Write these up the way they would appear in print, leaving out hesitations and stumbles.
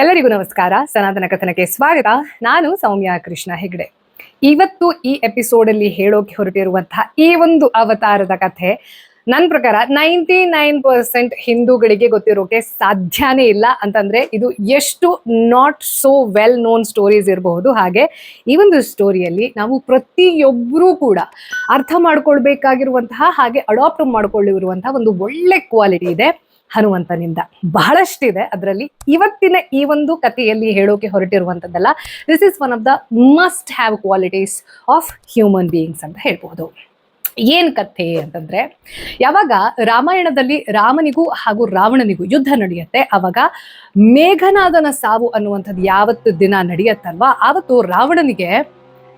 ಎಲ್ಲರಿಗೂ ನಮಸ್ಕಾರ. ಸನಾತನ ಕಥನಕ್ಕೆ ಸ್ವಾಗತ. ನಾನು ಸೌಮ್ಯ ಕೃಷ್ಣ ಹೆಗ್ಡೆ. ಇವತ್ತು ಈ ಎಪಿಸೋಡ್ ಅಲ್ಲಿ ಹೇಳೋಕೆ ಹೊರಟಿರುವಂತಹ ಈ ಒಂದು ಅವತಾರದ ಕಥೆ ನನ್ನ ಪ್ರಕಾರ 99% ಹಿಂದೂಗಳಿಗೆ ಗೊತ್ತಿರೋಕೆ ಸಾಧ್ಯನೇ ಇಲ್ಲ. ಅಂತಂದ್ರೆ ಇದು ಎಷ್ಟು not so well known stories ಇರಬಹುದು. ಹಾಗೆ ಈ ಒಂದು ಸ್ಟೋರಿಯಲ್ಲಿ ನಾವು ಪ್ರತಿಯೊಬ್ಬರೂ ಕೂಡ ಅರ್ಥ ಮಾಡ್ಕೊಳ್ಬೇಕಾಗಿರುವಂತಹ ಹಾಗೆ ಅಡಾಪ್ಟ್ ಮಾಡ್ಕೊಳ್ಳಿರುವಂತಹ ಒಂದು ಒಳ್ಳೆ ಕ್ವಾಲಿಟಿ ಇದೆ ಹನುಮಂತನಿಂದ. ಬಹಳಷ್ಟಿದೆ ಅದರಲ್ಲಿ. ಇವತ್ತಿನ ಈ ಒಂದು ಕಥೆಯಲ್ಲಿ ಹೇಳೋಕೆ ಹೊರಟಿರುವಂತದ್ದಲ್ಲ, this is one of the must have qualities of human beings ಅಂತ ಹೇಳ್ಬಹುದು. ಏನ್ ಕಥೆ ಅಂತಂದ್ರೆ, ಯಾವಾಗ ರಾಮಾಯಣದಲ್ಲಿ ರಾಮನಿಗೂ ಹಾಗೂ ರಾವಣನಿಗೂ ಯುದ್ಧ ನಡೆಯುತ್ತೆ, ಅವಾಗ ಮೇಘನಾದನ ಸಾವು ಅನ್ನುವಂಥದ್ದು ಯಾವತ್ತು ದಿನ ನಡೆಯತ್ತಲ್ವಾ, ಆವತ್ತು ರಾವಣನಿಗೆ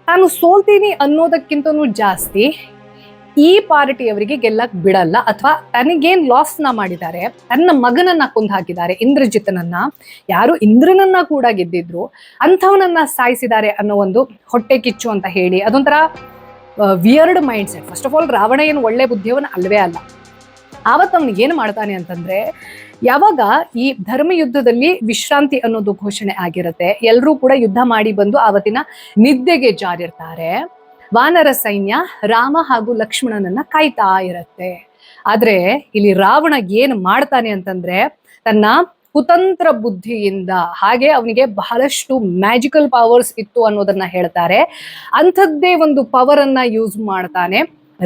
ತಾನು ಸೋಲ್ತೀನಿ ಅನ್ನೋದಕ್ಕಿಂತನೂ ಜಾಸ್ತಿ ಈ ಪಾರ್ಟಿಯವರಿಗೆ ಗೆಲ್ಲಕ್ ಬಿಡಲ್ಲ, ಅಥವಾ ತನಗೇನ್ ಲಾಸ್ನ ಮಾಡಿದ್ದಾರೆ, ತನ್ನ ಮಗನನ್ನ ಕೊಂದು ಹಾಕಿದ್ದಾರೆ, ಇಂದ್ರಜಿತನನ್ನ, ಯಾರು ಇಂದ್ರನನ್ನ ಕೂಡ ಗೆದ್ದಿದ್ರು ಅಂಥವನನ್ನ ಸಾಯಿಸಿದ್ದಾರೆ ಅನ್ನೋ ಒಂದು ಹೊಟ್ಟೆ ಕಿಚ್ಚು ಅಂತ ಹೇಳಿ ಅದೊಂಥರ weird mind set. First of all Ravana ಏನು ಒಳ್ಳೆ ಬುದ್ಧಿಯವನ ಅಲ್ವೇ ಅಲ್ಲ. ಆವತ್ತು ಅವನಿಗೆ ಏನು ಮಾಡ್ತಾನೆ ಅಂತಂದ್ರೆ, ಯಾವಾಗ ಈ ಧರ್ಮ ಯುದ್ಧದಲ್ಲಿ ವಿಶ್ರಾಂತಿ ಅನ್ನೋದು ಘೋಷಣೆ ಆಗಿರುತ್ತೆ, ಎಲ್ಲರೂ ಕೂಡ ಯುದ್ಧ ಮಾಡಿ ಬಂದು ಆವತ್ತಿನ ನಿದ್ದೆಗೆ ಜಾರಿರ್ತಾರೆ. ವಾನರ ಸೈನ್ಯ ರಾಮ ಹಾಗೂ ಲಕ್ಷ್ಮಣನನ್ನ ಕಾಯ್ತಾ ಇರತ್ತೆ. ಆದ್ರೆ ಇಲ್ಲಿ ರಾವಣ ಏನ್ ಮಾಡ್ತಾನೆ ಅಂತಂದ್ರೆ, ತನ್ನ ಕುತಂತ್ರ ಬುದ್ಧಿಯಿಂದ, ಹಾಗೆ ಅವನಿಗೆ ಬಹಳಷ್ಟು ಮ್ಯಾಜಿಕಲ್ ಪವರ್ಸ್ ಇತ್ತು ಅನ್ನೋದನ್ನ ಹೇಳ್ತಾರೆ, ಅಂಥದ್ದೇ ಒಂದು ಪವರ್ ಅನ್ನ ಯೂಸ್ ಮಾಡ್ತಾನೆ.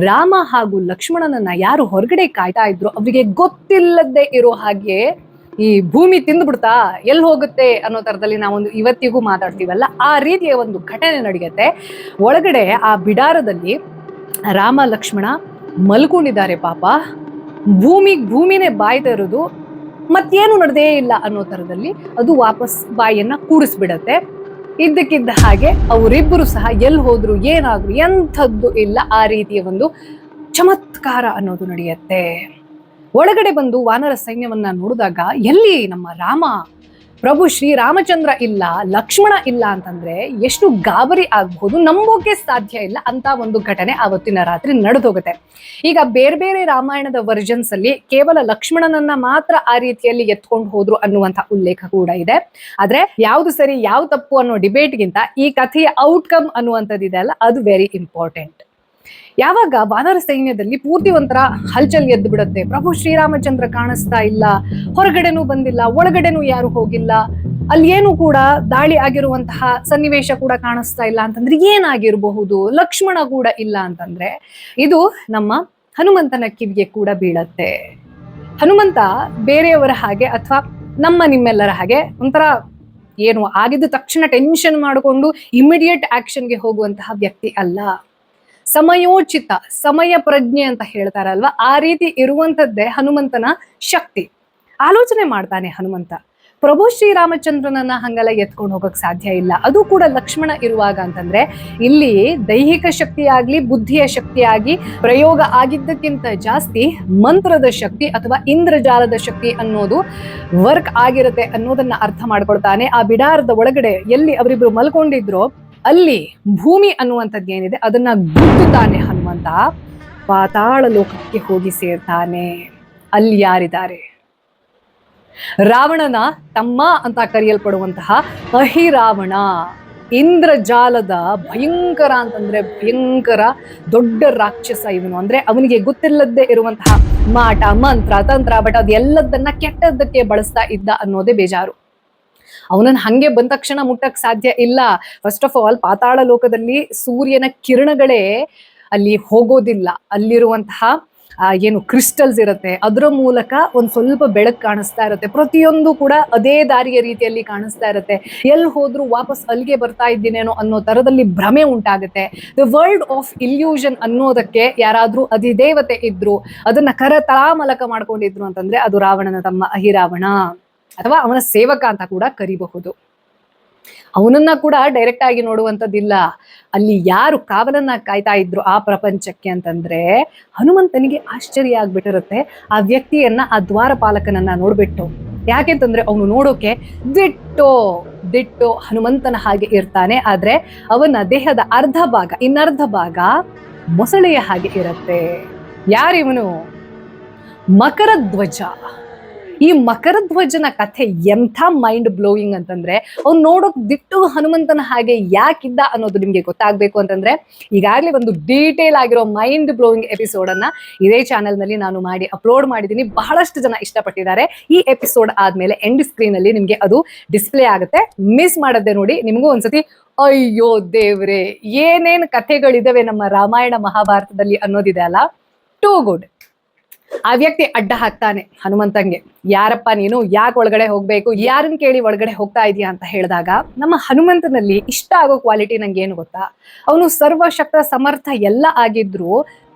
ರಾಮ ಹಾಗೂ ಲಕ್ಷ್ಮಣನನ್ನ ಯಾರು ಹೊರಗಡೆ ಕಾಯ್ತಾ ಇದ್ರು ಅವರಿಗೆ ಗೊತ್ತಿಲ್ಲದೆ ಇರೋ ಹಾಗೆ ಈ ಭೂಮಿ ತಿಂದ್ಬಿಡ್ತಾ ಎಲ್ಲಿ ಹೋಗುತ್ತೆ ಅನ್ನೋ ತರದಲ್ಲಿ ನಾವೊಂದು ಇವತ್ತಿಗೂ ಮಾತಾಡ್ತೀವಲ್ಲ, ಆ ರೀತಿಯ ಒಂದು ಘಟನೆ ನಡೆಯುತ್ತೆ. ಒಳಗಡೆ ಆ ಬಿಡಾರದಲ್ಲಿ ರಾಮ ಲಕ್ಷ್ಮಣ ಮಲ್ಕೊಂಡಿದ್ದಾರೆ. ಪಾಪ ಭೂಮಿನೇ ಬಾಯ್ತಾ ಇರೋದು, ಮತ್ತೇನು ನಡೆದೇ ಇಲ್ಲ ಅನ್ನೋ ತರದಲ್ಲಿ ಅದು ವಾಪಸ್ ಬಾಯಿಯನ್ನ ಕೂಡಿಸ್ಬಿಡತ್ತೆ. ಇದ್ದಕ್ಕಿದ್ದ ಹಾಗೆ ಅವರಿಬ್ಬರು ಸಹ ಎಲ್ಲಿ ಹೋದ್ರು, ಏನಾದ್ರು, ಎಂಥದ್ದು ಇಲ್ಲ, ಆ ರೀತಿಯ ಒಂದು ಚಮತ್ಕಾರ ಅನ್ನೋದು ನಡೆಯುತ್ತೆ. ಒಳಗಡೆ ಬಂದು ವಾನರ ಸೈನ್ಯವನ್ನ ನೋಡಿದಾಗ ಎಲ್ಲಿ ನಮ್ಮ ರಾಮ ಪ್ರಭು ಶ್ರೀರಾಮಚಂದ್ರ ಇಲ್ಲ, ಲಕ್ಷ್ಮಣ ಇಲ್ಲ ಅಂತಂದ್ರೆ ಎಷ್ಟು ಗಾಬರಿ ಆಗ್ಬಹುದು, ನಂಬೋಕೆ ಸಾಧ್ಯ ಇಲ್ಲ ಅಂತ ಒಂದು ಘಟನೆ ಆವತ್ತಿನ ರಾತ್ರಿ ನಡೆದೋಗುತ್ತೆ. ಈಗ ಬೇರೆ ಬೇರೆ ರಾಮಾಯಣದ ವರ್ಜನ್ಸ್ ಅಲ್ಲಿ ಕೇವಲ ಲಕ್ಷ್ಮಣನನ್ನ ಮಾತ್ರ ಆ ರೀತಿಯಲ್ಲಿ ಎತ್ಕೊಂಡು ಹೋದ್ರು ಅನ್ನುವಂಥ ಉಲ್ಲೇಖ ಕೂಡ ಇದೆ. ಆದ್ರೆ ಯಾವ್ದು ಸರಿ ಯಾವ ತಪ್ಪು ಅನ್ನೋ ಡಿಬೇಟ್ಗಿಂತ ಈ ಕಥೆಯ ಔಟ್ಕಮ್ ಅನ್ನುವಂಥದ್ದಿದೆ ಅಲ್ಲ, ಅದು ವೆರಿ ಇಂಪಾರ್ಟೆಂಟ್. ಯಾವಾಗ ವಾನರ ಸೈನ್ಯದಲ್ಲಿ ಪೂರ್ತಿ ಒಂಥರ ಹಲ್ಚಲ್ ಎದ್ದು ಬಿಡುತ್ತೆ, ಪ್ರಭು ಶ್ರೀರಾಮಚಂದ್ರ ಕಾಣಿಸ್ತಾ ಇಲ್ಲ, ಹೊರಗಡೆನೂ ಬಂದಿಲ್ಲ, ಒಳಗಡೆನೂ ಯಾರು ಹೋಗಿಲ್ಲ, ಅಲ್ಲಿ ಏನು ಕೂಡ ದಾಳಿ ಆಗಿರುವಂತಹ ಸನ್ನಿವೇಶ ಕೂಡ ಕಾಣಿಸ್ತಾ ಇಲ್ಲ ಅಂತಂದ್ರೆ ಏನಾಗಿರಬಹುದು, ಲಕ್ಷ್ಮಣ ಕೂಡ ಇಲ್ಲ ಅಂತಂದ್ರೆ ಇದು ನಮ್ಮ ಹನುಮಂತನ ಕಿವಿಗೆ ಕೂಡ ಬೀಳತ್ತೆ. ಹನುಮಂತ ಬೇರೆಯವರ ಹಾಗೆ ಅಥವಾ ನಿಮ್ಮೆಲ್ಲರ ಹಾಗೆ ಒಂಥರ ಏನು ಆಗಿದ್ದ ತಕ್ಷಣ ಟೆನ್ಷನ್ ಮಾಡಿಕೊಂಡು ಇಮಿಡಿಯೇಟ್ ಆಕ್ಷನ್ಗೆ ಹೋಗುವಂತಹ ವ್ಯಕ್ತಿ ಅಲ್ಲ. ಸಮಯೋಚಿತ, ಸಮಯ ಪ್ರಜ್ಞೆ ಅಂತ ಹೇಳ್ತಾರಲ್ವಾ, ಆ ರೀತಿ ಇರುವಂತದ್ದೇ ಹನುಮಂತನ ಶಕ್ತಿ. ಆಲೋಚನೆ ಮಾಡ್ತಾನೆ ಹನುಮಂತ. ಪ್ರಭು ಶ್ರೀರಾಮಚಂದ್ರನನ್ನ ಹಂಗೆಲ್ಲ ಎತ್ಕೊಂಡು ಹೋಗಕ್ ಸಾಧ್ಯ ಇಲ್ಲ, ಅದು ಕೂಡ ಲಕ್ಷ್ಮಣ ಇರುವಾಗ ಅಂತಂದ್ರೆ ಇಲ್ಲಿ ದೈಹಿಕ ಶಕ್ತಿಯಾಗ್ಲಿ ಬುದ್ಧಿಯ ಶಕ್ತಿಯಾಗಿ ಪ್ರಯೋಗ ಆಗಿದ್ದಕ್ಕಿಂತ ಜಾಸ್ತಿ ಮಂತ್ರದ ಶಕ್ತಿ ಅಥವಾ ಇಂದ್ರಜಾಲದ ಶಕ್ತಿ ಅನ್ನೋದು ವರ್ಕ್ ಆಗಿರುತ್ತೆ ಅನ್ನೋದನ್ನ ಅರ್ಥ ಮಾಡ್ಕೊಳ್ತಾನೆ. ಆ ಬಿಡಾರದ ಒಳಗಡೆ ಎಲ್ಲಿ ಅವರಿಬ್ರು ಮಲ್ಕೊಂಡಿದ್ರು ಅಲ್ಲಿ ಭೂಮಿ ಅನ್ನುವಂಥದ್ದು ಏನಿದೆ ಅದನ್ನ ಗುದ್ದುತ್ತಾನೆ ಹನುಮಂತ. ಪಾತಾಳ ಲೋಕಕ್ಕೆ ಹೋಗಿ ಸೇರ್ತಾನೆ. ಅಲ್ಲಿ ಯಾರಿದ್ದಾರೆ? ರಾವಣನ ತಮ್ಮ ಅಂತ ಕರೆಯಲ್ಪಡುವಂತಹ ಅಹಿರಾವಣ, ಇಂದ್ರಜಾಲದ ಭಯಂಕರ ಅಂತಂದ್ರೆ ಭಯಂಕರ ದೊಡ್ಡ ರಾಕ್ಷಸ ಇವನು. ಅಂದ್ರೆ ಅವನಿಗೆ ಗೊತ್ತಿಲ್ಲದೆ ಇರುವಂತಹ ಮಾಟ ಮಂತ್ರ ತಂತ್ರ, ಬಟ್ ಅದೆಲ್ಲದನ್ನ ಕೆಟ್ಟದ್ದಕ್ಕೆ ಬಳಸ್ತಾ ಇದ್ದ ಅನ್ನೋದೇ ಬೇಜಾರು. ಅವನನ್ನ ಹಂಗೆ ಬಂದ ತಕ್ಷಣ ಮುಟ್ಟಕ್ ಸಾಧ್ಯ ಇಲ್ಲ. ಫಸ್ಟ್ ಆಫ್ ಆಲ್ ಪಾತಾಳ ಲೋಕದಲ್ಲಿ ಸೂರ್ಯನ ಕಿರಣಗಳೇ ಅಲ್ಲಿ ಹೋಗೋದಿಲ್ಲ. ಅಲ್ಲಿರುವಂತಹ ಏನು ಕ್ರಿಸ್ಟಲ್ಸ್ ಇರುತ್ತೆ ಅದರ ಮೂಲಕ ಒಂದ್ ಸ್ವಲ್ಪ ಬೆಳಕು ಕಾಣಿಸ್ತಾ ಇರುತ್ತೆ. ಪ್ರತಿಯೊಂದು ಕೂಡ ಅದೇ ದಾರಿಯ ರೀತಿಯಲ್ಲಿ ಕಾಣಿಸ್ತಾ ಇರುತ್ತೆ. ಎಲ್ಲಿ ಹೋದ್ರು ವಾಪಸ್ ಅಲ್ಲಿಗೆ ಬರ್ತಾ ಇದ್ದೀನೇನೋ ಅನ್ನೋ ತರದಲ್ಲಿ ಭ್ರಮೆ ಉಂಟಾಗುತ್ತೆ. ದ ವರ್ಲ್ಡ್ ಆಫ್ ಇಲ್ಯೂಷನ್ ಅನ್ನೋದಕ್ಕೆ ಯಾರಾದ್ರೂ ಅಧಿದೇವತೆ ಇದ್ರು, ಅದನ್ನ ಕರತಲಾಮಲಕ ಮಾಡ್ಕೊಂಡಿದ್ರು ಅಂತಂದ್ರೆ ಅದು ರಾವಣನ ತಮ್ಮ ಅಹಿರಾವಣ ಅಥವಾ ಅವನ ಸೇವಕ ಅಂತ ಕೂಡ ಕರಿಬಹುದು. ಅವನನ್ನ ಕೂಡ ಡೈರೆಕ್ಟ್ ಆಗಿ ನೋಡುವಂಥದ್ದಿಲ್ಲ. ಅಲ್ಲಿ ಯಾರು ಕಾವಲನ್ನ ಕಾಯ್ತಾ ಇದ್ರು ಆ ಪ್ರಪಂಚಕ್ಕೆ ಅಂತಂದ್ರೆ ಹನುಮಂತನಿಗೆ ಆಶ್ಚರ್ಯ ಆಗ್ಬಿಟ್ಟಿರುತ್ತೆ ಆ ವ್ಯಕ್ತಿಯನ್ನ, ಆ ದ್ವಾರಪಾಲಕನನ್ನ ನೋಡ್ಬಿಟ್ಟು. ಯಾಕೆಂತಂದ್ರೆ ಅವನು ನೋಡೋಕೆ ದಿಟ್ಟೋ ಹನುಮಂತನ ಹಾಗೆ ಇರ್ತಾನೆ, ಆದ್ರೆ ಅವನ ದೇಹದ ಅರ್ಧ ಭಾಗ, ಇನ್ನರ್ಧ ಭಾಗ ಮೊಸಳೆಯ ಹಾಗೆ ಇರುತ್ತೆ. ಯಾರಿವನು? ಮಕರ ಧ್ವಜ. ಈ ಮಕರಧ್ವಜನ ಕಥೆ ಎಂಥ ಮೈಂಡ್ ಬ್ಲೋಯಿಂಗ್ ಅಂತಂದ್ರೆ ಅವ್ನು ನೋಡೋಕ್ ದಿಟ್ಟು ಹನುಮಂತನ ಹಾಗೆ ಯಾಕಿದ್ದ ಅನ್ನೋದು ನಿಮ್ಗೆ ಗೊತ್ತಾಗ್ಬೇಕು ಅಂತಂದ್ರೆ ಈಗಾಗಲೇ ಒಂದು ಡೀಟೇಲ್ ಆಗಿರೋ ಮೈಂಡ್ ಬ್ಲೋಯಿಂಗ್ ಎಪಿಸೋಡ್ ಅನ್ನ ಇದೇ ಚಾನೆಲ್ ನಲ್ಲಿ ನಾನು ಮಾಡಿ ಅಪ್ಲೋಡ್ ಮಾಡಿದ್ದೀನಿ. ಬಹಳಷ್ಟು ಜನ ಇಷ್ಟಪಟ್ಟಿದ್ದಾರೆ. ಈ ಎಪಿಸೋಡ್ ಆದ್ಮೇಲೆ ಎಂಡ್ ಸ್ಕ್ರೀನ್ ಅಲ್ಲಿ ನಿಮ್ಗೆ ಅದು ಡಿಸ್ಪ್ಲೇ ಆಗುತ್ತೆ. ಮಿಸ್ ಮಾಡದೆ ನೋಡಿ. ನಿಮಗೂ ಒಂದ್ಸತಿ ಅಯ್ಯೋ ದೇವ್ರೆ ಏನೇನ್ ಕಥೆಗಳಿದಾವೆ ನಮ್ಮ ರಾಮಾಯಣ ಮಹಾಭಾರತದಲ್ಲಿ ಅನ್ನೋದಿದೆ ಅಲ್ಲ, ಟೂ ಗುಡ್. ಆ ವ್ಯಕ್ತಿ ಅಡ್ಡ ಹಾಕ್ತಾನೆ ಹನುಮಂತಂಗೆ, ಯಾರಪ್ಪ ನೀನು, ಯಾಕೆ ಒಳಗಡೆ ಹೋಗ್ಬೇಕು, ಯಾರನ್ನ ಕೇಳಿ ಒಳಗಡೆ ಹೋಗ್ತಾ ಇದೀಯಾ ಅಂತ ಹೇಳಿದಾಗ ನಮ್ಮ ಹನುಮಂತನಲ್ಲಿ ಇಷ್ಟ ಆಗೋ ಕ್ವಾಲಿಟಿ ನಂಗೆ ಏನು ಗೊತ್ತಾ, ಅವನು ಸರ್ವಶಕ್ತ ಸಮರ್ಥ ಎಲ್ಲ ಆಗಿದ್ರು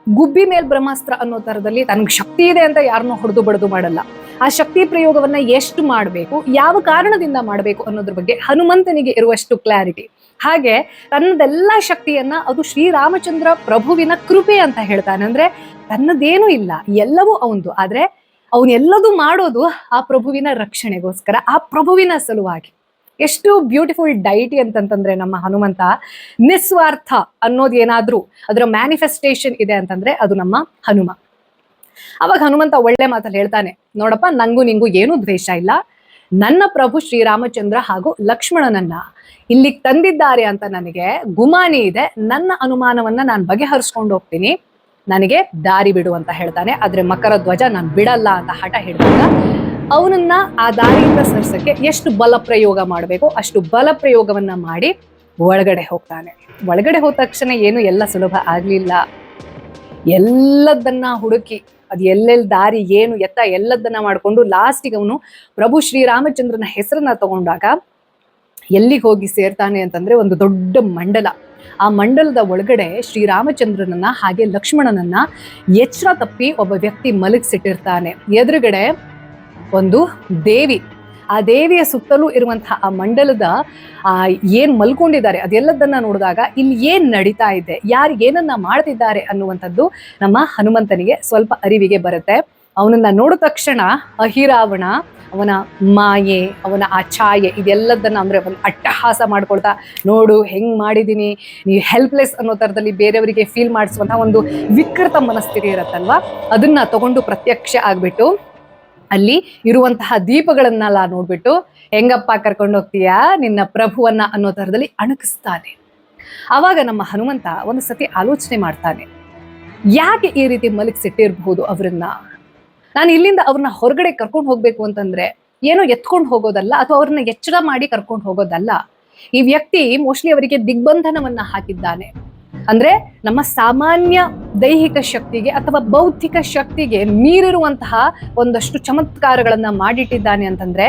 ಗುಬ್ಬಿ ಮೇಲ್ ಬ್ರಹ್ಮಾಸ್ತ್ರ ಅನ್ನೋ ತರದಲ್ಲಿ ತನಗೆ ಶಕ್ತಿ ಇದೆ ಅಂತ ಯಾರನ್ನೂ ಹೊಡೆದು ಬಡದು ಮಾಡಲ್ಲ. ಆ ಶಕ್ತಿ ಪ್ರಯೋಗವನ್ನ ಎಷ್ಟು ಮಾಡಬೇಕು, ಯಾವ ಕಾರಣದಿಂದ ಮಾಡಬೇಕು ಅನ್ನೋದ್ರ ಬಗ್ಗೆ ಹನುಮಂತನಿಗೆ ಇರುವಷ್ಟು ಕ್ಲಾರಿಟಿ. ಹಾಗೆ ತನ್ನದೆಲ್ಲ ಶಕ್ತಿಯನ್ನ ಅದು ಶ್ರೀರಾಮಚಂದ್ರ ಪ್ರಭುವಿನ ಕೃಪೆ ಅಂತ ಹೇಳ್ತಾನೆ. ಅಂದ್ರೆ ತನ್ನದೇನೂ ಇಲ್ಲ, ಎಲ್ಲವೂ ಅವಂದು. ಆದ್ರೆ ಅವನೆಲ್ಲದೂ ಮಾಡೋದು ಆ ಪ್ರಭುವಿನ ರಕ್ಷಣೆಗೋಸ್ಕರ, ಆ ಪ್ರಭುವಿನ ಸಲುವಾಗಿ. ಎಷ್ಟು ಬ್ಯೂಟಿಫುಲ್ ಡೈಟಿ ಅಂತಂತಂದ್ರೆ ನಮ್ಮ ಹನುಮಂತ ನಿಸ್ವಾರ್ಥ ಅನ್ನೋದು ಏನಾದ್ರೂ ಅದರ ಮ್ಯಾನಿಫೆಸ್ಟೇಷನ್ ಇದೆ ಅಂತಂದ್ರೆ ಅದು ನಮ್ಮ ಹನುಮ. ಅವಾಗ ಹನುಮಂತ ಒಳ್ಳೆ ಮಾತಲ್ಲಿ ಹೇಳ್ತಾನೆ, ನೋಡಪ್ಪ ನಂಗೂ ನಿಂಗೂ ಏನೂ ದ್ವೇಷ ಇಲ್ಲ, ನನ್ನ ಪ್ರಭು ಶ್ರೀರಾಮಚಂದ್ರ ಹಾಗೂ ಲಕ್ಷ್ಮಣನನ್ನ ಇಲ್ಲಿಗೆ ತಂದಿದ್ದಾರೆ ಅಂತ ನನಗೆ ಗುಮಾನಿ ಇದೆ. ನನ್ನ ಅನುಮಾನವನ್ನ ನಾನು ಬಗೆಹರಿಸ್ಕೊಂಡು ಹೋಗ್ತೀನಿ, ನನಗೆ ದಾರಿ ಬಿಡು ಅಂತ ಹೇಳ್ತಾನೆ. ಆದ್ರೆ ಮಕರ ಧ್ವಜ ನಾನು ಬಿಡಲ್ಲ ಅಂತ ಹಠ ಹಿಡಿದಾಗ ಅವನನ್ನ ಆ ದಾರಿಯಿಂದ ಸರಿಸಕ್ಕೆ ಎಷ್ಟು ಬಲ ಪ್ರಯೋಗ ಮಾಡಬೇಕು ಅಷ್ಟು ಬಲ ಪ್ರಯೋಗವನ್ನ ಮಾಡಿ ಒಳಗಡೆ ಹೋಗ್ತಾನೆ. ಒಳಗಡೆ ಹೋದ ತಕ್ಷಣ ಏನು ಎಲ್ಲ ಸುಲಭ ಆಗ್ಲಿಲ್ಲ. ಎಲ್ಲದನ್ನ ಹುಡುಕಿ ಅದು ಎಲ್ಲೆಲ್ಲಿ ದಾರಿ ಏನು ಎತ್ತ ಎಲ್ಲದನ್ನ ಮಾಡ್ಕೊಂಡು ಲಾಸ್ಟಿಗೆ ಅವನು ಪ್ರಭು ಶ್ರೀರಾಮಚಂದ್ರನ ಹೆಸರನ್ನ ತಗೊಂಡಾಗ ಎಲ್ಲಿಗೆ ಹೋಗಿ ಸೇರ್ತಾನೆ ಅಂತಂದ್ರೆ ಒಂದು ದೊಡ್ಡ ಮಂಡಲ. ಆ ಮಂಡಲದ ಒಳಗಡೆ ಶ್ರೀರಾಮಚಂದ್ರನನ್ನ ಹಾಗೆ ಲಕ್ಷ್ಮಣನನ್ನ ಎಚ್ಚರ ತಪ್ಪಿ ಒಬ್ಬ ವ್ಯಕ್ತಿ ಮಲಗಿಸಿಟ್ಟಿರ್ತಾನೆ. ಎದುರುಗಡೆ ಒಂದು ದೇವಿ, ಆ ದೇವಿಯ ಸುತ್ತಲೂ ಇರುವಂತಹ ಆ ಮಂಡಲದ ಏನ್ ಮಲ್ಕೊಂಡಿದ್ದಾರೆ ಅದೆಲ್ಲದನ್ನ ನೋಡಿದಾಗ ಇಲ್ಲಿ ಏನ್ ನಡೀತಾ ಇದೆ, ಯಾರು ಏನನ್ನ ಮಾಡ್ತಿದ್ದಾರೆ ಅನ್ನುವಂಥದ್ದು ನಮ್ಮ ಹನುಮಂತನಿಗೆ ಸ್ವಲ್ಪ ಅರಿವಿಗೆ ಬರುತ್ತೆ. ಅವನನ್ನ ನೋಡಿದ ತಕ್ಷಣ ಅಹಿರಾವಣ ಅವನ ಮಾಯೆ, ಅವನ ಆ ಛಾಯೆ ಇದೆಲ್ಲದನ್ನ ಅಂದ್ರೆ ಒಂದು ಅಟ್ಟಹಾಸ ಮಾಡ್ಕೊಳ್ತಾ, ನೋಡು ಹೆಂಗ್ ಮಾಡಿದೀನಿ, ನೀವು ಹೆಲ್ಪ್ಲೆಸ್ ಅನ್ನೋ ತರದಲ್ಲಿ ಬೇರೆಯವರಿಗೆ ಫೀಲ್ ಮಾಡಿಸುವಂತಹ ಒಂದು ವಿಕೃತ ಮನಸ್ಥಿತಿ ಇರತ್ತಲ್ವಾ, ಅದನ್ನ ತಗೊಂಡು ಪ್ರತ್ಯಕ್ಷ ಆಗ್ಬಿಟ್ಟು ಅಲ್ಲಿ ಇರುವಂತಹ ದೀಪಗಳನ್ನೆಲ್ಲ ನೋಡ್ಬಿಟ್ಟು ಹೆಂಗಪ್ಪ ಕರ್ಕೊಂಡು ಹೋಗ್ತೀಯಾ ನಿನ್ನ ಪ್ರಭುವನ್ನ ಅನ್ನೋ ತರದಲ್ಲಿ ಅಣಕಿಸ್ತಾನೆ. ಆವಾಗ ನಮ್ಮ ಹನುಮಂತ ಒಂದು ಸತಿ ಆಲೋಚನೆ ಮಾಡ್ತಾನೆ, ಯಾಕೆ ಈ ರೀತಿ ಮಲಗಿಸಿಟ್ಟಿರಬಹುದು ಅವರನ್ನ, ನಾನು ಇಲ್ಲಿಂದ ಅವ್ರನ್ನ ಹೊರಗಡೆ ಕರ್ಕೊಂಡು ಹೋಗ್ಬೇಕು ಅಂತಂದ್ರೆ ಏನೋ ಎತ್ಕೊಂಡು ಹೋಗೋದಲ್ಲ ಅಥವಾ ಅವ್ರನ್ನ ಎಚ್ಚರ ಮಾಡಿ ಕರ್ಕೊಂಡು ಹೋಗೋದಲ್ಲ. ಈ ವ್ಯಕ್ತಿ ಮೋಸ್ಟ್ಲಿ ಅವರಿಗೆ ದಿಗ್ಬಂಧನವನ್ನ ಹಾಕಿದ್ದಾನೆ. ಅಂದ್ರೆ ನಮ್ಮ ಸಾಮಾನ್ಯ ದೈಹಿಕ ಶಕ್ತಿಗೆ ಅಥವಾ ಬೌದ್ಧಿಕ ಶಕ್ತಿಗೆ ಮೀರಿರುವಂತಹ ಒಂದಷ್ಟು ಚಮತ್ಕಾರಗಳನ್ನ ಮಾಡಿಟ್ಟಿದ್ದಾನೆ ಅಂತಂದ್ರೆ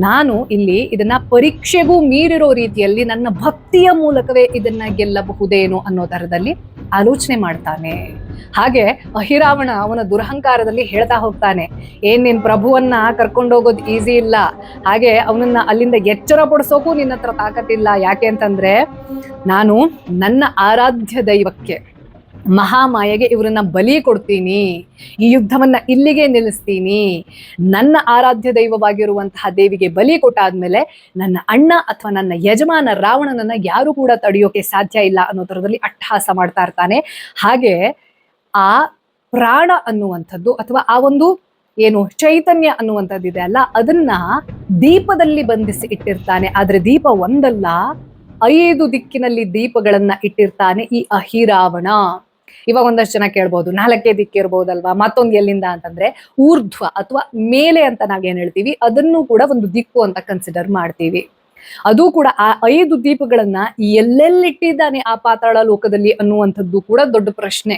ನಾನು ಇಲ್ಲಿ ಇದನ್ನ ಪರೀಕ್ಷೆಗೂ ಮೀರಿರೋ ರೀತಿಯಲ್ಲಿ ನನ್ನ ಭಕ್ತಿಯ ಮೂಲಕವೇ ಇದನ್ನ ಗೆಲ್ಲಬಹುದೇನೋ ಅನ್ನೋ ತರದಲ್ಲಿ ಆಲೋಚನೆ ಮಾಡ್ತಾನೆ. ಹಾಗೆ ಅಹಿರಾವಣ ಅವನ ದುರಹಂಕಾರದಲ್ಲಿ ಹೇಳ್ತಾ ಹೋಗ್ತಾನೆ, ಏನ್ ನಿನ್ ಪ್ರಭುವನ್ನ ಕರ್ಕೊಂಡೋಗೋದು ಈಸಿ ಇಲ್ಲ, ಹಾಗೆ ಅವನನ್ನ ಅಲ್ಲಿಂದ ಎಚ್ಚರ ಪಡಿಸೋಕು ನಿನ್ನ ಹತ್ರ ತಾಕತ್ತಿಲ್ಲ. ಯಾಕೆ ಅಂತಂದ್ರೆ ನಾನು ನನ್ನ ಆರಾಧ್ಯ ದೈವಕ್ಕೆ ಮಹಾಮಾಯೆಗೆ ಇವರನ್ನ ಬಲಿ ಕೊಡ್ತೀನಿ, ಈ ಯುದ್ಧವನ್ನ ಇಲ್ಲಿಗೆ ನಿಲ್ಲಿಸ್ತೀನಿ, ನನ್ನ ಆರಾಧ್ಯ ದೈವವಾಗಿರುವಂತಹ ದೇವಿಗೆ ಬಲಿ ಕೊಟ್ಟಾದ್ಮೇಲೆ ನನ್ನ ಅಣ್ಣ ಅಥವಾ ನನ್ನ ಯಜಮಾನ ರಾವಣನನ್ನ ಯಾರು ಕೂಡ ತಡೆಯೋಕೆ ಸಾಧ್ಯ ಇಲ್ಲ ಅನ್ನೋ ತರದಲ್ಲಿ ಅಟ್ಟಹಾಸ ಮಾಡ್ತಾ ಇರ್ತಾನೆ. ಹಾಗೆ ಆ ಪ್ರಾಣ ಅನ್ನುವಂಥದ್ದು ಅಥವಾ ಆ ಒಂದು ಏನು ಚೈತನ್ಯ ಅನ್ನುವಂಥದ್ದು ಇದೆ ಅಲ್ಲ, ಅದನ್ನ ದೀಪದಲ್ಲಿ ಬಂಧಿಸಿ ಇಟ್ಟಿರ್ತಾನೆ. ಆದ್ರೆ ದೀಪ ಒಂದಲ್ಲ 5 ದಿಕ್ಕಿನಲ್ಲಿ ದೀಪಗಳನ್ನ ಇಟ್ಟಿರ್ತಾನೆ ಈ ಅಹಿರಾವಣ. ಇವಾಗ ಒಂದಷ್ಟು ಜನ ಕೇಳ್ಬೋದು, 4 ದಿಕ್ಕಿರ್ಬೋದಲ್ವಾ, ಮತ್ತೊಂದು ಎಲ್ಲಿಂದ ಅಂತಂದ್ರೆ ಊರ್ಧ್ವ ಅಥವಾ ಮೇಲೆ ಅಂತ ನಾವೇನ್ ಹೇಳ್ತೀವಿ ಅದನ್ನು ಕೂಡ ಒಂದು ದಿಕ್ಕು ಅಂತ ಕನ್ಸಿಡರ್ ಮಾಡ್ತೀವಿ. ಅದು ಕೂಡ ಆ 5 ದೀಪಗಳನ್ನ ಎಲ್ಲೆಲ್ಲಿಟ್ಟಿದ್ದಾನೆ ಆ ಪಾತಾಳ ಲೋಕದಲ್ಲಿ ಅನ್ನುವಂಥದ್ದು ಕೂಡ ದೊಡ್ಡ ಪ್ರಶ್ನೆ.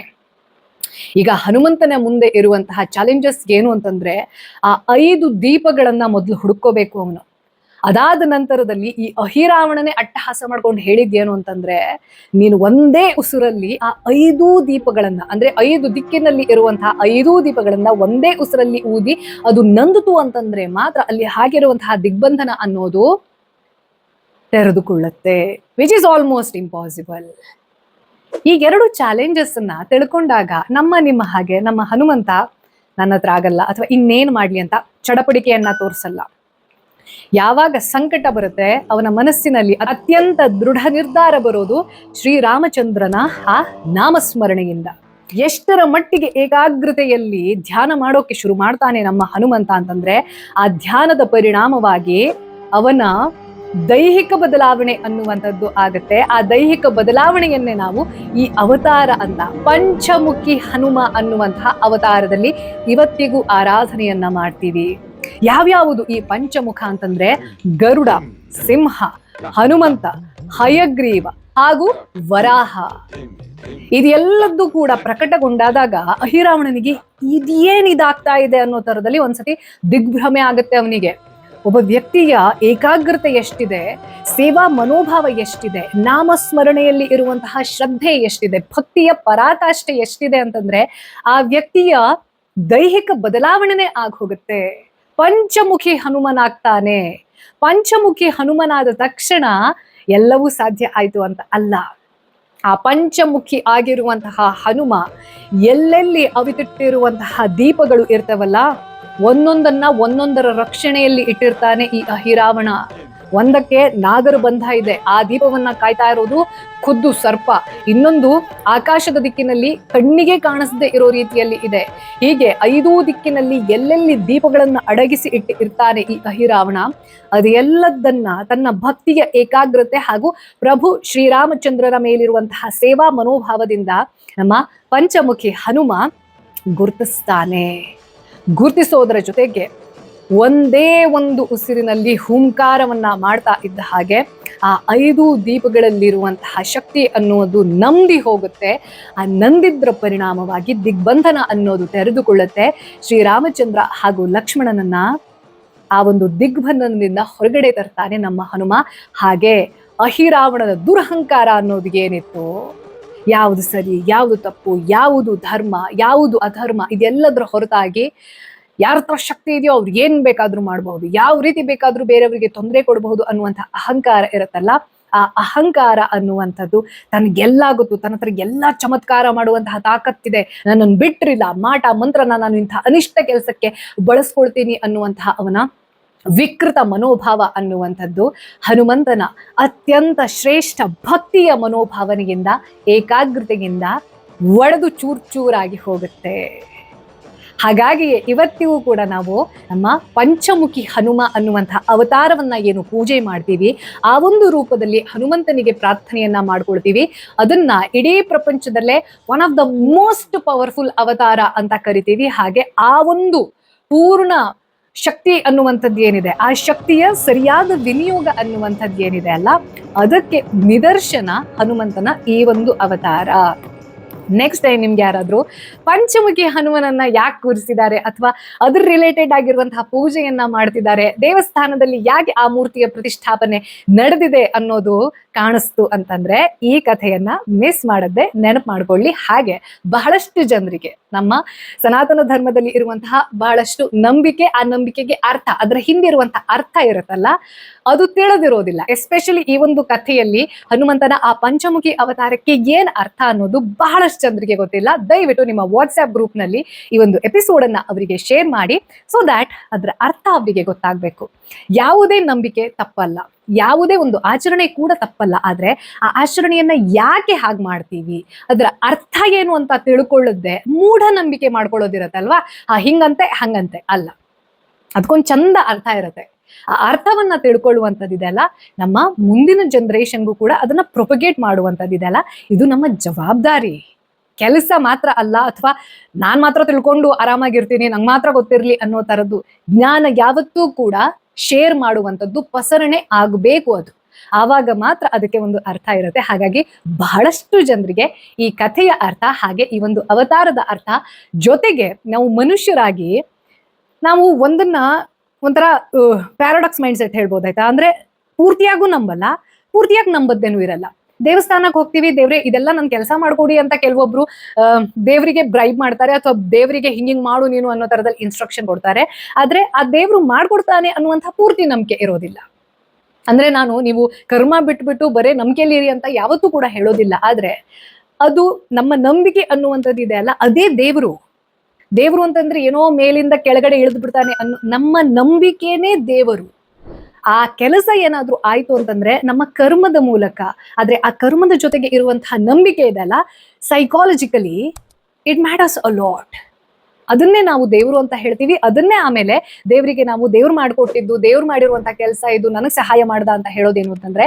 ಈಗ ಹನುಮಂತನ ಮುಂದೆ ಇರುವಂತಹ ಚಾಲೆಂಜಸ್ ಏನು ಅಂತಂದ್ರೆ ಆ 5 ದೀಪಗಳನ್ನ ಮೊದಲು ಹುಡುಕೋಬೇಕು ಅವನು. ಅದಾದ ನಂತರದಲ್ಲಿ ಈ ಅಹಿರಾವಣನೇ ಅಟ್ಟಹಾಸ ಮಾಡ್ಕೊಂಡು ಹೇಳಿದ್ಯೇನು ಅಂತಂದ್ರೆ, ನೀನು ಒಂದೇ ಉಸಿರಲ್ಲಿ ಆ 5 ದೀಪಗಳನ್ನ ಅಂದ್ರೆ 5 ದಿಕ್ಕಿನಲ್ಲಿ ಇರುವಂತಹ 5 ದೀಪಗಳನ್ನ ಒಂದೇ ಉಸಿರಲ್ಲಿ ಊದಿ ಅದು ನಂದಿತು ಅಂತಂದ್ರೆ ಮಾತ್ರ ಅಲ್ಲಿ ಹಾಗಿರುವಂತಹ ದಿಗ್ಬಂಧನ ಅನ್ನೋದು ತೆರೆದುಕೊಳ್ಳುತ್ತೆ, ವಿಚ್ ಇಸ್ ಆಲ್ಮೋಸ್ಟ್ ಇಂಪಾಸಿಬಲ್. ಈ 2 ಚಾಲೆಂಜಸ್ ಅನ್ನ ತಿಳ್ಕೊಂಡಾಗ ನಿಮ್ಮ ಹಾಗೆ ನಮ್ಮ ಹನುಮಂತ ನನ್ನ ಹತ್ರ ಆಗಲ್ಲ ಅಥವಾ ಇನ್ನೇನ್ ಮಾಡ್ಲಿ ಅಂತ ಚಡಪಡಿಕೆಯನ್ನ ತೋರಿಸಲ್ಲ. ಯಾವಾಗ ಸಂಕಟ ಬರುತ್ತೆ ಅವನ ಮನಸ್ಸಿನಲ್ಲಿ ಅತ್ಯಂತ ದೃಢ ನಿರ್ಧಾರ ಬರೋದು ಶ್ರೀರಾಮಚಂದ್ರನ ಆ ನಾಮಸ್ಮರಣೆಯಿಂದ. ಎಷ್ಟರ ಮಟ್ಟಿಗೆ ಏಕಾಗ್ರತೆಯಲ್ಲಿ ಧ್ಯಾನ ಮಾಡೋಕೆ ಶುರು ಮಾಡ್ತಾನೆ ನಮ್ಮ ಹನುಮಂತ ಅಂತಂದ್ರೆ ಆ ಧ್ಯಾನದ ಪರಿಣಾಮವಾಗಿ ಅವನ ದೈಹಿಕ ಬದಲಾವಣೆ ಅನ್ನುವಂಥದ್ದು ಆಗತ್ತೆ. ಆ ದೈಹಿಕ ಬದಲಾವಣೆಯನ್ನೇ ನಾವು ಈ ಅವತಾರ ಅಂತ ಪಂಚಮುಖಿ ಹನುಮ ಅನ್ನುವಂತಹ ಅವತಾರದಲ್ಲಿ ಇವತ್ತಿಗೂ ಆರಾಧನೆಯನ್ನ ಮಾಡ್ತೀವಿ. ಯಾವ್ಯಾವುದು ಈ ಪಂಚಮುಖ ಅಂತಂದ್ರೆ ಗರುಡ, ಸಿಂಹ, ಹನುಮಂತ, ಹಯಗ್ರೀವ ಹಾಗೂ ವರಾಹ. ಇದೆಲ್ಲದ್ದು ಕೂಡ ಪ್ರಕಟಗೊಂಡಾದಾಗ ಅಹಿರಾವಣನಿಗೆ ಇದೇನಿದಾಗ್ತಾ ಇದೆ ಅನ್ನೋ ತರದಲ್ಲಿ ಒಂದ್ಸತಿ ದಿಗ್ಭ್ರಮೆ ಆಗತ್ತೆ ಅವನಿಗೆ. ಒಬ್ಬ ವ್ಯಕ್ತಿಯ ಏಕಾಗ್ರತೆ ಎಷ್ಟಿದೆ, ಸೇವಾ ಮನೋಭಾವ ಎಷ್ಟಿದೆ, ನಾಮಸ್ಮರಣೆಯಲ್ಲಿ ಇರುವಂತಹ ಶ್ರದ್ಧೆ ಎಷ್ಟಿದೆ, ಭಕ್ತಿಯ ಪರಾಕಾಷ್ಠೆ ಎಷ್ಟಿದೆ ಅಂತಂದ್ರೆ ಆ ವ್ಯಕ್ತಿಯ ದೈಹಿಕ ಬದಲಾವಣೆನೇ ಹೋಗುತ್ತೆ. ಪಂಚಮುಖಿ ಹನುಮನಾಗ್ತಾನೆ. ಪಂಚಮುಖಿ ಹನುಮನಾದ ತಕ್ಷಣ ಎಲ್ಲವೂ ಸಾಧ್ಯ ಆಯ್ತು ಅಂತ ಅಲ್ಲ. ಆ ಪಂಚಮುಖಿ ಆಗಿರುವಂತಹ ಹನುಮ ಎಲ್ಲೆಲ್ಲಿ ಅವಿತಿಟ್ಟಿರುವಂತಹ ದೀಪಗಳು ಇರ್ತವಲ್ಲ, ಒಂದೊಂದರ ರಕ್ಷಣೆಯಲ್ಲಿ ಇಟ್ಟಿರ್ತಾನೆ ಈ ಅಹಿರಾವಣ. ಒಂದಕ್ಕೆ ನಾಗರ ಬಂಧ ಇದೆ, ಆ ದೀಪವನ್ನ ಕಾಯ್ತಾ ಇರೋದು ಖುದ್ದು ಸರ್ಪ. ಇನ್ನೊಂದು ಆಕಾಶದ ದಿಕ್ಕಿನಲ್ಲಿ ಕಣ್ಣಿಗೆ ಕಾಣಿಸದೆ ಇರೋ ರೀತಿಯಲ್ಲಿ ಇದೆ. ಹೀಗೆ 5 ದಿಕ್ಕಿನಲ್ಲಿ ಎಲ್ಲೆಲ್ಲಿ ದೀಪಗಳನ್ನ ಅಡಗಿಸಿ ಇರ್ತಾನೆ ಈ ಅಹಿರಾವಣ. ಅದೆಲ್ಲದನ್ನ ತನ್ನ ಭಕ್ತಿಯ ಏಕಾಗ್ರತೆ ಹಾಗೂ ಪ್ರಭು ಶ್ರೀರಾಮಚಂದ್ರನ ಮೇಲಿರುವಂತಹ ಸೇವಾ ಮನೋಭಾವದಿಂದ ನಮ್ಮ ಪಂಚಮುಖಿ ಹನುಮ ಗುರುತಿಸ್ತಾನೆ. ಗುರುತಿಸೋದರ ಜೊತೆಗೆ ಒಂದೇ ಒಂದು ಉಸಿರಿನಲ್ಲಿ ಹೂಂಕಾರವನ್ನ ಮಾಡ್ತಾ ಇದ್ದ ಹಾಗೆ ಆ 5 ದೀಪಗಳಲ್ಲಿರುವಂತಹ ಶಕ್ತಿ ಅನ್ನೋದು ನಂದಿ ಹೋಗುತ್ತೆ. ಆ ನಂದಿದ್ರ ಪರಿಣಾಮವಾಗಿ ದಿಗ್ಬಂಧನ ಅನ್ನೋದು ತೆರೆದುಕೊಳ್ಳುತ್ತೆ. ಶ್ರೀರಾಮಚಂದ್ರ ಹಾಗೂ ಲಕ್ಷ್ಮಣನನ್ನ ಆ ಒಂದು ದಿಗ್ಬಂಧನದಿಂದ ಹೊರಗಡೆ ತರ್ತಾನೆ ನಮ್ಮ ಹನುಮ. ಹಾಗೆ ಅಹಿರಾವಣದ ದುರಹಂಕಾರ ಅನ್ನೋದು ಏನಿತ್ತು, ಯಾವುದು ಸರಿ, ಯಾವುದು ತಪ್ಪು, ಯಾವುದು ಧರ್ಮ, ಯಾವುದು ಅಧರ್ಮ, ಇದೆಲ್ಲದರ ಹೊರತಾಗಿ ಯಾರ ಹತ್ರ ಶಕ್ತಿ ಇದೆಯೋ ಅವ್ರು ಏನ್ ಬೇಕಾದ್ರೂ ಮಾಡಬಹುದು, ಯಾವ ರೀತಿ ಬೇಕಾದ್ರೂ ಬೇರೆಯವರಿಗೆ ತೊಂದರೆ ಕೊಡಬಹುದು ಅನ್ನುವಂಥ ಅಹಂಕಾರ ಇರುತ್ತಲ್ಲ, ಆ ಅಹಂಕಾರ ಅನ್ನುವಂಥದ್ದು ತನಗೆಲ್ಲ ಗೊತ್ತು, ತನ್ನ ಹತ್ರ ಎಲ್ಲಾ ಚಮತ್ಕಾರ ಮಾಡುವಂತಹ ತಾಕತ್ತಿದೆ, ನನ್ನನ್ನು ಬಿಟ್ರಿಲ್ಲ, ಮಾಟ ಮಂತ್ರನ ನಾನು ಇಂತಹ ಅನಿಷ್ಟ ಕೆಲಸಕ್ಕೆ ಬಳಸ್ಕೊಳ್ತೀನಿ ಅನ್ನುವಂತಹ ಅವನ ವಿಕೃತ ಮನೋಭಾವ ಅನ್ನುವಂಥದ್ದು ಹನುಮಂತನ ಅತ್ಯಂತ ಶ್ರೇಷ್ಠ ಭಕ್ತಿಯ ಮನೋಭಾವನೆಯಿಂದ, ಏಕಾಗ್ರತೆಯಿಂದ ಒಡೆದು ಚೂರಾಗಿ ಹೋಗುತ್ತೆ. ಹಾಗಾಗಿಯೇ ಇವತ್ತಿಗೂ ಕೂಡ ನಾವು ನಮ್ಮ ಪಂಚಮುಖಿ ಹನುಮ ಅನ್ನುವಂತಹ ಅವತಾರವನ್ನ ಏನು ಪೂಜೆ ಮಾಡ್ತೀವಿ, ಆ ಒಂದು ರೂಪದಲ್ಲಿ ಹನುಮಂತನಿಗೆ ಪ್ರಾರ್ಥನೆಯನ್ನ ಮಾಡ್ಕೊಳ್ತೀವಿ. ಅದನ್ನ ಇಡೀ ಪ್ರಪಂಚದಲ್ಲೇ one of the most powerful ಅವತಾರ ಅಂತ ಕರಿತೀವಿ. ಹಾಗೆ ಆ ಒಂದು ಪೂರ್ಣ ಶಕ್ತಿ ಅನ್ನುವಂಥದ್ದು ಏನಿದೆ, ಆ ಶಕ್ತಿಯ ಸರಿಯಾದ ವಿನಿಯೋಗ ಅನ್ನುವಂಥದ್ದು ಏನಿದೆ ಅಲ್ಲ, ಅದಕ್ಕೆ ನಿದರ್ಶನ ಹನುಮಂತನ ಈ ಒಂದು ಅವತಾರ. ನೆಕ್ಸ್ಟ್ ಟೈಮ್ ನಿಮ್ಗೆ ಯಾರಾದ್ರೂ ಪಂಚಮುಖಿ ಹನುಮನನ್ನ ಯಾಕೆ ಕೂರಿಸಿದ್ದಾರೆ ಅಥವಾ ಅದ್ರ ರಿಲೇಟೆಡ್ ಆಗಿರುವಂತಹ ಪೂಜೆಯನ್ನ ಮಾಡ್ತಿದ್ದಾರೆ, ದೇವಸ್ಥಾನದಲ್ಲಿ ಯಾಕೆ ಆ ಮೂರ್ತಿಯ ಪ್ರತಿಷ್ಠಾಪನೆ ನಡೆದಿದೆ ಅನ್ನೋದು ಕಾಣಿಸ್ತು ಅಂತಂದ್ರೆ ಈ ಕಥೆಯನ್ನ ಮಿಸ್ ಮಾಡದೆ ನೆನಪು ಮಾಡ್ಕೊಳ್ಳಿ. ಹಾಗೆ ಬಹಳಷ್ಟು ಜನರಿಗೆ ನಮ್ಮ ಸನಾತನ ಧರ್ಮದಲ್ಲಿ ಇರುವಂತಹ ಬಹಳಷ್ಟು ನಂಬಿಕೆ, ಆ ನಂಬಿಕೆಗೆ ಅರ್ಥ, ಅದರ ಹಿಂದಿರುವಂತಹ ಅರ್ಥ ಇರುತ್ತಲ್ಲ, ಅದು ತಿಳಿದಿರೋದಿಲ್ಲ. ಎಸ್ಪೆಷಲಿ ಈ ಒಂದು ಕಥೆಯಲ್ಲಿ ಹನುಮಂತನ ಆ ಪಂಚಮುಖಿ ಅವತಾರಕ್ಕೆ ಏನ್ ಅರ್ಥ ಅನ್ನೋದು ಬಹಳಷ್ಟು ಜನರಿಗೆ ಗೊತ್ತಿಲ್ಲ. ದಯವಿಟ್ಟು ನಿಮ್ಮ ವಾಟ್ಸ್ಆಪ್ ಗ್ರೂಪ್ ನಲ್ಲಿ ಈ ಒಂದು ಎಪಿಸೋಡ್ ಅನ್ನ ಅವರಿಗೆ ಶೇರ್ ಮಾಡಿ, ಸೊ ದ್ಯಾಟ್ ಅದರ ಅರ್ಥ ಅವರಿಗೆ ಗೊತ್ತಾಗ್ಬೇಕು. ಯಾವುದೇ ನಂಬಿಕೆ ತಪ್ಪಲ್ಲ, ಯಾವುದೇ ಒಂದು ಆಚರಣೆ ಕೂಡ ತಪ್ಪಲ್ಲ. ಆದ್ರೆ ಆ ಆಚರಣೆಯನ್ನ ಯಾಕೆ ಹಾಗೆ ಮಾಡ್ತೀವಿ, ಅದರ ಅರ್ಥ ಏನು ಅಂತ ತಿಳ್ಕೊಳ್ಳದೆ ಮೂಢನಂಬಿಕೆ ಮಾಡ್ಕೊಳ್ಳೋದಿರತ್ತಲ್ವಾ, ಹಿಂಗಂತೆ ಹಂಗಂತೆ ಅಲ್ಲ, ಅದಕ್ಕೊಂದು ಚಂದ ಅರ್ಥ ಇರುತ್ತೆ. ಆ ಅರ್ಥವನ್ನ ತಿಳ್ಕೊಳ್ಳುವಂಥದ್ದಿದೆ ಅಲ್ಲ, ನಮ್ಮ ಮುಂದಿನ ಜನರೇಷನ್ಗೂ ಕೂಡ ಅದನ್ನ ಪ್ರೊಪಗೇಟ್ ಮಾಡುವಂಥದ್ದಿದೆ ಅಲ್ಲ, ಇದು ನಮ್ಮ ಜವಾಬ್ದಾರಿ. ಕೆಲಸ ಮಾತ್ರ ಅಲ್ಲ, ಅಥವಾ ನಾನ್ ಮಾತ್ರ ತಿಳ್ಕೊಂಡು ಆರಾಮಾಗಿರ್ತೀನಿ, ನಂಗೆ ಮಾತ್ರ ಗೊತ್ತಿರ್ಲಿ ಅನ್ನೋ ತರದ್ದು ಜ್ಞಾನ ಯಾವತ್ತೂ ಕೂಡ ಶೇರ್ ಮಾಡುವಂಥದ್ದು ಪಸರಣೆ ಆಗಬೇಕು. ಅದು ಆವಾಗ ಮಾತ್ರ ಅದಕ್ಕೆ ಒಂದು ಅರ್ಥ ಇರುತ್ತೆ. ಹಾಗಾಗಿ ಬಹಳಷ್ಟು ಜನರಿಗೆ ಈ ಕಥೆಯ ಅರ್ಥ, ಹಾಗೆ ಈ ಒಂದು ಅವತಾರದ ಅರ್ಥ, ಜೊತೆಗೆ ನಾವು ಮನುಷ್ಯರಾಗಿ ನಾವು ಒಂಥರ ಪ್ಯಾರಾಡಾಕ್ಸ್ ಮೈಂಡ್ ಸೆಟ್ ಹೇಳ್ಬೋದಾಯ್ತಾ. ಅಂದ್ರೆ ಪೂರ್ತಿಯಾಗೂ ನಂಬಲ್ಲ, ಪೂರ್ತಿಯಾಗಿ ನಂಬದ್ದೇನೂ ಇರಲ್ಲ. ದೇವಸ್ಥಾನಕ್ಕೆ ಹೋಗ್ತೀವಿ, ದೇವ್ರೆ ಇದೆಲ್ಲ ನನ್ ಕೆಲಸ ಮಾಡ್ಕೊಡಿ ಅಂತ ಕೆಲವೊಬ್ರು ದೇವರಿಗೆ ಬ್ರೈಬ್ ಮಾಡ್ತಾರೆ, ಅಥವಾ ದೇವರಿಗೆ ಹಿಂಗಿಂಗ್ ಮಾಡು ನೀನು ಅನ್ನೋ ತರದಲ್ಲಿ ಇನ್ಸ್ಟ್ರಕ್ಷನ್ ಕೊಡ್ತಾರೆ. ಆದ್ರೆ ಆ ದೇವ್ರು ಮಾಡ್ಕೊಡ್ತಾನೆ ಅನ್ನುವಂಥ ಪೂರ್ತಿ ನಂಬಿಕೆ ಇರೋದಿಲ್ಲ. ಅಂದ್ರೆ ನೀವು ಕರ್ಮ ಬಿಟ್ಬಿಟ್ಟು ಬರೇ ನಂಬಿಕೆಯಲ್ಲಿ ಇರಿ ಅಂತ ಯಾವತ್ತೂ ಕೂಡ ಹೇಳೋದಿಲ್ಲ. ಆದ್ರೆ ಅದು ನಮ್ಮ ನಂಬಿಕೆ ಅನ್ನುವಂಥದ್ದು ಇದೆ ಅಲ್ಲ, ಅದೇ ದೇವ್ರು ಅಂತಂದ್ರೆ ಏನೋ ಮೇಲಿಂದ ಕೆಳಗಡೆ ಇಳಿದು ಬಿಡ್ತಾನೆ ಅನ್ನೋ ನಮ್ಮ ನಂಬಿಕೆನೇ ದೇವರು. ಆ ಕೆಲಸ ಏನಾದ್ರೂ ಆಯ್ತು ಅಂತಂದ್ರೆ ನಮ್ಮ ಕರ್ಮದ ಮೂಲಕ. ಆದ್ರೆ ಆ ಕರ್ಮದ ಜೊತೆಗೆ ಇರುವಂತಹ ನಂಬಿಕೆ ಇದೆ ಅಲ್ಲ, psychologically it matters a lot. ಅದನ್ನೇ ನಾವು ದೇವರು ಅಂತ ಹೇಳ್ತೀವಿ. ಅದನ್ನೇ ಆಮೇಲೆ ದೇವರಿಗೆ ನಾವು ದೇವ್ರು ಮಾಡ್ಕೊಟ್ಟಿದ್ದು, ದೇವ್ರು ಮಾಡಿರುವಂತ ಕೆಲಸ ಇದು, ನನಗೆ ಸಹಾಯ ಮಾಡ್ದ ಅಂತ ಹೇಳೋದೇನು ಅಂತಂದ್ರೆ,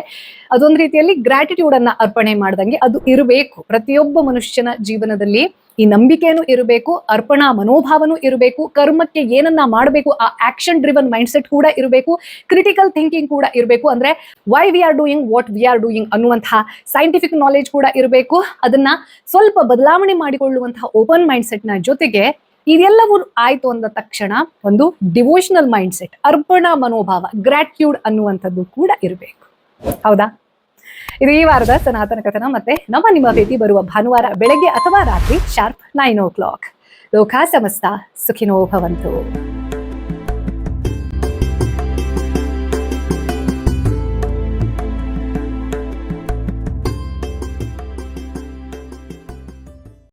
ಅದೊಂದು ರೀತಿಯಲ್ಲಿ ಗ್ರಾಟಿಟ್ಯೂಡ್ ಅನ್ನ ಅರ್ಪಣೆ ಮಾಡ್ದಂಗೆ ಅದು ಇರಬೇಕು. ಪ್ರತಿಯೊಬ್ಬ ಮನುಷ್ಯನ ಜೀವನದಲ್ಲಿ ಈ ನಂಬಿಕೆನೂ ಇರಬೇಕು, ಅರ್ಪಣಾ ಮನೋಭಾವನೂ ಇರಬೇಕು, ಕರ್ಮಕ್ಕೆ ಏನನ್ನ ಮಾಡಬೇಕು ಆ ಆಕ್ಷನ್ ಡ್ರಿವನ್ ಮೈಂಡ್ ಸೆಟ್ ಕೂಡ ಇರಬೇಕು, ಕ್ರಿಟಿಕಲ್ ಥಿಂಕಿಂಗ್ ಕೂಡ ಇರಬೇಕು. ಅಂದ್ರೆ why we are doing what we are doing ಅನ್ನುವಂತಹ ಸೈಂಟಿಫಿಕ್ ನಾಲೆಜ್ ಕೂಡ ಇರಬೇಕು. ಅದನ್ನ ಸ್ವಲ್ಪ ಬದಲಾವಣೆ ಮಾಡಿಕೊಳ್ಳುವಂತಹ ಓಪನ್ ಮೈಂಡ್ ಸೆಟ್ ನ ಜೊತೆಗೆ ಇದೆಲ್ಲವೂ ಆಯ್ತು ಅಂದ ತಕ್ಷಣ ಒಂದು ಡಿವೋಷನಲ್ ಮೈಂಡ್ ಸೆಟ್, ಅರ್ಪಣಾ ಮನೋಭಾವ, ಗ್ರಾಟ್ಯೂಡ್ ಅನ್ನುವಂಥದ್ದು ಕೂಡ ಇರಬೇಕು. ಹೌದಾ? ಇದು ಈ ವಾರದ ಸನಾತನ ಕಥನ. ಮತ್ತೆ ನಿಮ್ಮ ಭೇಟಿ ಬರುವ ಭಾನುವಾರ ಬೆಳಗ್ಗೆ ಅಥವಾ ರಾತ್ರಿ ಶಾರ್ಪ್ 9 o'clock. ಲೋಕ ಸಮಸ್ತ ಸುಖಿನೋ ಭವಂತು.